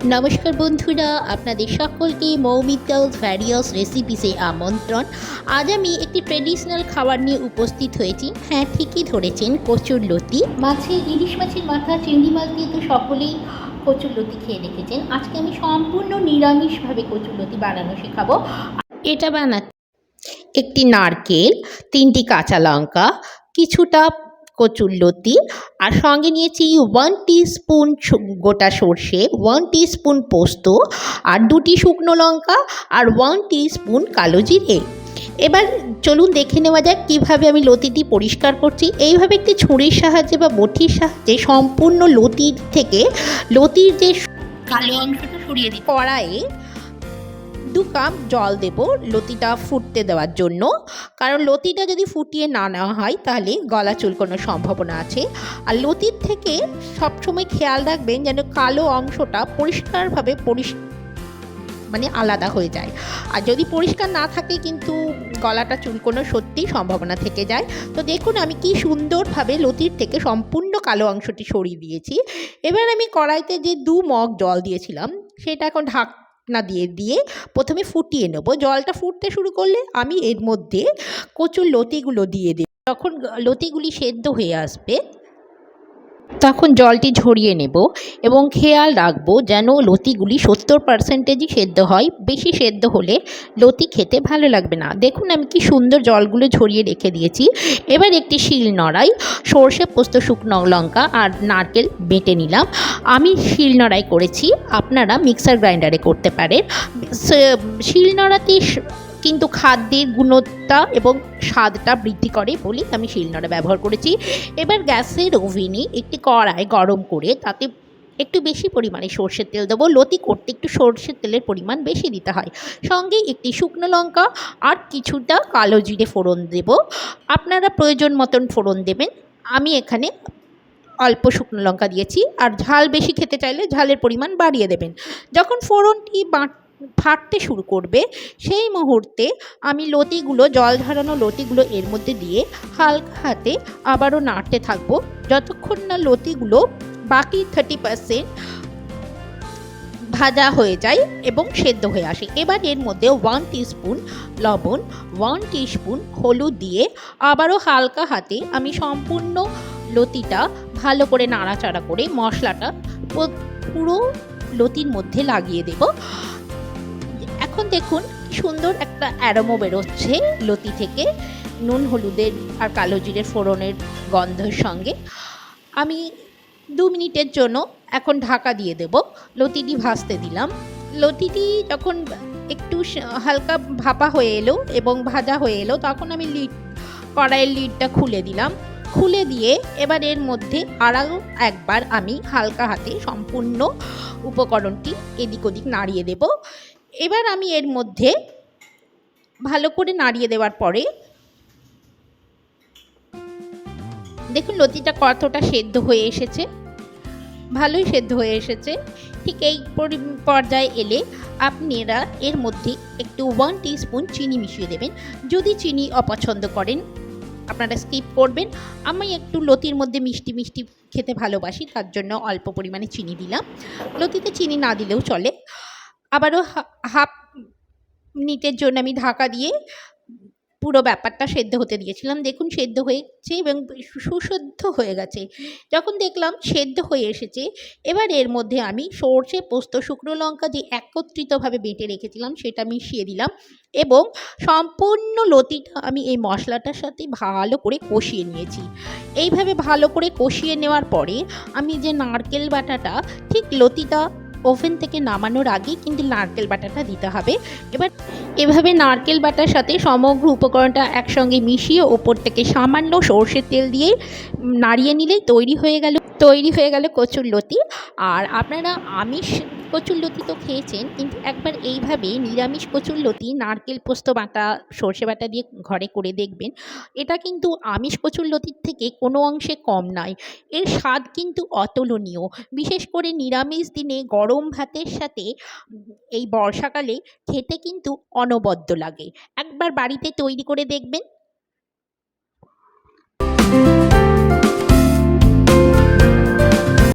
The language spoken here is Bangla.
নমস্কার বন্ধুরা, আপনাদের সকলকে মৌমিতা'স ভ্যারিয়াস রেসিপিসে আমন্ত্রণ। আজ আমি একটি ট্রেডিশনাল খাবার নিয়ে উপস্থিত হয়েছি। হ্যাঁ, ঠিকই ধরেছেন, কচুর লতি। ইলিশ মাছের মাথা, চিংড়ি মাছ দিয়ে তো সকলেই কচুর লতি খেয়ে রেখেছেন। আজকে আমি সম্পূর্ণ নিরামিষভাবে কচুর লতি বানানো শেখাবো। এটা বানাতে একটি নারকেল, 3টি কাঁচা লঙ্কা, কিছুটা কচুর লতি আর সঙ্গে নিয়েছি 1 টিস্পুন গোটা সর্ষে, 1 টিস্পুন পোস্ত আর 2টি শুকনো লঙ্কা আর 1 টিস্পুন কালো জিরে। এবার চলুন দেখে নেওয়া যাক কীভাবে আমি লতিটি পরিষ্কার করছি। এইভাবে একটি ছুরির সাহায্যে বা বটির সাহায্যে সম্পূর্ণ লতির যে কালো অংশটা সরিয়ে দিই। কড়াইয়ে 2 কাপ জল দেব লতিটা ফুটতে দেওয়ার জন্য, কারণ লতিটা যদি ফুটিয়ে না নেওয়া হয় তাহলে গলা চুলকানোর সম্ভাবনা আছে। আর লতির থেকে সবসময় খেয়াল রাখবেন যেন কালো অংশটা পরিষ্কারভাবে আলাদা হয়ে যায়। আর যদি পরিষ্কার না থাকে কিন্তু গলাটা চুলকানোর সত্যিই সম্ভাবনা থেকে যায়। তো দেখুন আমি কি সুন্দরভাবে লতির থেকে সম্পূর্ণ কালো অংশটি সরিয়ে দিয়েছি। এবার আমি কড়াইতে যে 2 মগ জল দিয়েছিলাম সেটা এখন ঢাকনা দিয়ে প্রথমে ফুটিয়ে নেব। জলটা ফুটতে শুরু করলে আমি এর মধ্যে কচুর লতিগুলো দিয়ে দেব। যখন লতিগুলি সেদ্ধ হয়ে আসবে তখন জলটি ঝরিয়ে নেব এবং খেয়াল রাখবো যেন লতিগুলি 70%ই সেদ্ধ হয়। বেশি সেদ্ধ হলে লতি খেতে ভালো লাগবে না। দেখুন আমি কি সুন্দর জলগুলো ঝরিয়ে রেখে দিয়েছি। এবার একটি শিলনোড়ায় সর্ষে, পোস্ত, শুকনো লঙ্কা আর নারকেল বেটে নিলাম। আমি শিলনোড়ায় করেছি, আপনারা মিক্সার গ্রাইন্ডারে করতে পারেন। শিলনোড়াতে কিন্তু খাদ্যের গুণতা এবং স্বাদটা বৃদ্ধি করে বলে আমি শিলনোড়া ব্যবহার করেছি। এবার গ্যাসের ওভেনে একটি কড়াই গরম করে তাতে একটু বেশি পরিমাণে সর্ষের তেল দেবো। লতি করতে একটু সর্ষের তেলের পরিমাণ বেশি দিতে হয়। সঙ্গে একটি শুকনো লঙ্কা আর কিছুটা কালো জিরে ফোড়ন দেব। আপনারা প্রয়োজন মতন ফোড়ন দেবেন। আমি এখানে অল্প শুকনো লঙ্কা দিয়েছি। আর ঝাল বেশি খেতে চাইলে ঝালের পরিমাণ বাড়িয়ে দেবেন। যখন ফোড়নটি ফাটতে শুরু করবে সেই মুহূর্তে আমি জল ঝরানো লতিগুলো এর মধ্যে দিয়ে হালকা হাতে আবারও নাড়তে থাকবো যতক্ষণ না লতিগুলো বাকি 30% ভাজা হয়ে যায় এবং সেদ্ধ হয়ে আসে। এবার এর মধ্যে 1 টিস্পুন লবণ, 1 টিস্পুন হলুদ দিয়ে আবারও হালকা হাতে আমি সম্পূর্ণ লতিটা ভালো করে নাড়াচাড়া করে মশলাটা পুরো লতির মধ্যে লাগিয়ে দেব। এখন দেখুন সুন্দর একটা অ্যারোমা বেরোচ্ছে লতি থেকে, নুন, হলুদের আর কালো জিরের ফোড়নের গন্ধের সঙ্গে। আমি 2 মিনিটের জন্য এখন ঢাকা দিয়ে দেব। লতিটি ভাজতে দিলাম। লতিটি যখন একটু হালকা ভাপা হয়ে এলো এবং ভাজা হয়ে এলো তখন আমি কড়াইয়ের লিডটা খুলে দিলাম। খুলে দিয়ে এবার এর মধ্যে আরও একবার আমি হালকা হাতে সম্পূর্ণ উপকরণটি এদিক ওদিক নাড়িয়ে দেব। এবার আমি এর মধ্যে ভালো করে নাড়িয়ে দেওয়ার পরে দেখুন লতিটা কতটা সেদ্ধ হয়ে এসেছে, ভালোই সেদ্ধ হয়ে এসেছে। ঠিক এই পর্যায়ে এলে আপনারা এর মধ্যে একটু 1 টিস্পুন চিনি মিশিয়ে দেবেন। যদি চিনি অপছন্দ করেন আপনারা স্কিপ করবেন। আমি একটু লতির মধ্যে মিষ্টি মিষ্টি খেতে ভালোবাসি, তার জন্য অল্প পরিমাণে চিনি দিলাম। লতিতে চিনি না দিলেও চলে। আবারও হাফ মিনিটের জন্য আমি ঢাকা দিয়ে পুরো ব্যাপারটা সেদ্ধ হতে দিয়েছিলাম। দেখুন সেদ্ধ হয়েছে এবং সুসেদ্ধ হয়ে গেছে। যখন দেখলাম সেদ্ধ হয়ে এসেছে এবার এর মধ্যে আমি সর্ষে, পোস্ত, শুকনো লঙ্কা যে একত্রিতভাবে বেটে রেখেছিলাম সেটা মিশিয়ে দিলাম এবং সম্পূর্ণ লতিটা আমি এই মশলাটার সাথে ভালো করে কষিয়ে নিয়েছি। এইভাবে ভালো করে কষিয়ে নেওয়ার পরে আমি যে নারকেল বাটাটা, ঠিক লতিটা ওভেন থেকে নামানোর আগেই কিন্তু নারকেল বাটাটা দিতে হবে। এবার এভাবে নারকেল বাটার সাথে সমগ্র উপকরণটা একসঙ্গে মিশিয়ে ওপর থেকে সামান্য সর্ষের তেল দিয়ে নাড়িয়ে নিলেই তৈরি হয়ে গেল কচুর লতি। আর আপনারা আমিষ কচুর লতি তো খেয়েছেন, কিন্তু একবার এইভাবে নিরামিষ কচুর লতি নারকেল, পোস্ত বাটা, সর্ষে বাটা দিয়ে ঘরে করে দেখবেন। এটা কিন্তু আমিষ কচুর লতির থেকে কোনো অংশে কম নয়। এর স্বাদ কিন্তু অতুলনীয়। বিশেষ করে নিরামিষ দিনে গরম ভাতের সাথে এই বর্ষাকালে খেতে কিন্তু অনবদ্য লাগে। একবার বাড়িতে তৈরি করে দেখবেন,